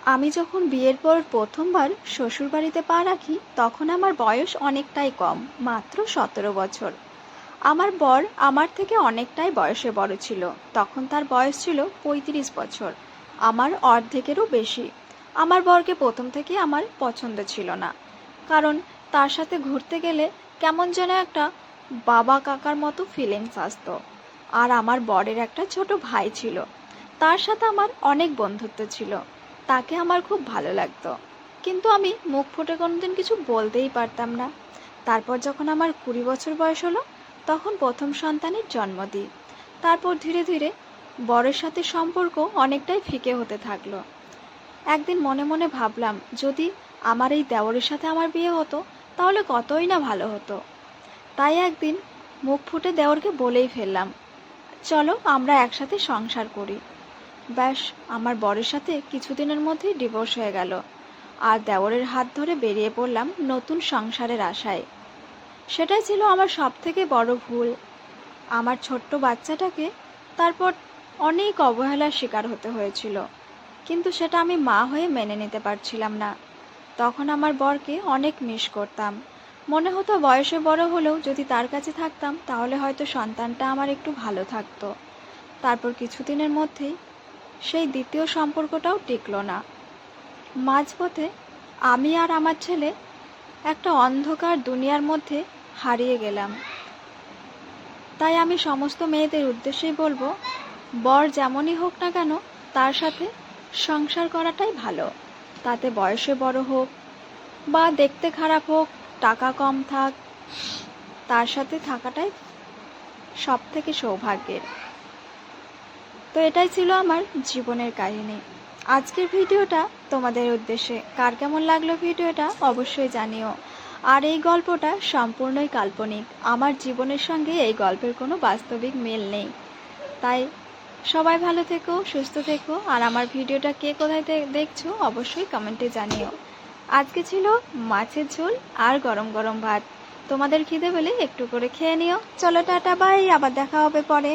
আমি যখন বিয়ের পর প্রথমবার শ্বশুরবাড়িতে পা রাখি তখন আমার বয়স অনেকটাই কম, মাত্র 17 বছর। আমার বর আমার থেকে অনেকটাই বয়সে বড় ছিল। তখন তার বয়স ছিল 35 বছর, আমার অর্ধেকেরও বেশি। আমার বরকে প্রথম থেকে আমার পছন্দ ছিল না, কারণ তার সাথে ঘুরতে গেলে কেমন যেন একটা বাবা কাকার মতো ফিলিংস আসতো। আর আমার বরের একটা ছোট ভাই ছিল, তার সাথে আমার অনেক বন্ধুত্ব ছিল, তাকে আমার খুব ভালো লাগতো। কিন্তু আমি মুখ ফুটে কোনোদিন কিছু বলতেই পারতাম না। তারপর যখন আমার 20 বছর বয়স হলো, তখন প্রথম সন্তানের জন্ম দিই। তারপর ধীরে ধীরে বরের সাথে সম্পর্ক অনেকটাই ফিকে হতে থাকলো। একদিন মনে মনে ভাবলাম, যদি আমার এই দেওরের সাথে আমার বিয়ে হতো তাহলে কতই না ভালো হতো। তাই একদিন মুখ ফুটে দেওরকে বলেই ফেললাম, চলো আমরা একসাথে সংসার করি। ব্যাস, আমার বরের সাথে কিছুদিনের মধ্যেই ডিভোর্স হয়ে গেল, আর দেওরের হাত ধরে বেরিয়ে পড়লাম নতুন সংসারের আশায়। সেটাই ছিল আমার সবথেকে বড় ভুল। আমার ছোট্ট বাচ্চাটাকে তারপর অনেক অবহেলার শিকার হতে হয়েছিল, কিন্তু সেটা আমি মা হয়ে মেনে নিতে পারছিলাম না। তখন আমার বরকে অনেক মিস করতাম। মনে হতো বয়সে বড় হলেও যদি তার কাছে থাকতাম তাহলে হয়তো সন্তানটা আমার একটু ভালো থাকতো। তারপর কিছুদিনের মধ্যেই সেই দ্বিতীয় সম্পর্কটাও টিকলো না। মাঝপথে আমি আর আমার ছেলে একটা অন্ধকার দুনিয়ার মধ্যে হারিয়ে গেলাম। তাই আমি সমস্ত মেয়েদের উদ্দেশ্যেই বলবো, বর যেমনই হোক না কেন তার সাথে সংসার করাটাই ভালো। তাতে বয়সে বড় হোক বা দেখতে খারাপ হোক, টাকা কম থাক, তার সাথে থাকাটাই সব থেকে সৌভাগ্যের। তো এটাই ছিল আমার জীবনের কাহিনী। আজকের ভিডিওটা তোমাদের উদ্দেশ্যে। কার কেমন লাগলো ভিডিওটা অবশ্যই জানিও। আর এই গল্পটা সম্পূর্ণই কাল্পনিক, আমার জীবনের সঙ্গে এই গল্পের কোনো বাস্তবিক মিল নেই। তাই সবাই ভালো থেকো, সুস্থ থেকো। আর আমার ভিডিওটা কে কোথায় দেখছো অবশ্যই কমেন্টে জানিও। আজকে ছিল মাছের ঝোল আর গরম গরম ভাত। তোমাদের খিদে পেলে একটু করে খেয়ে নিও। চলো টাটা, বাই, আবার দেখা হবে পরে।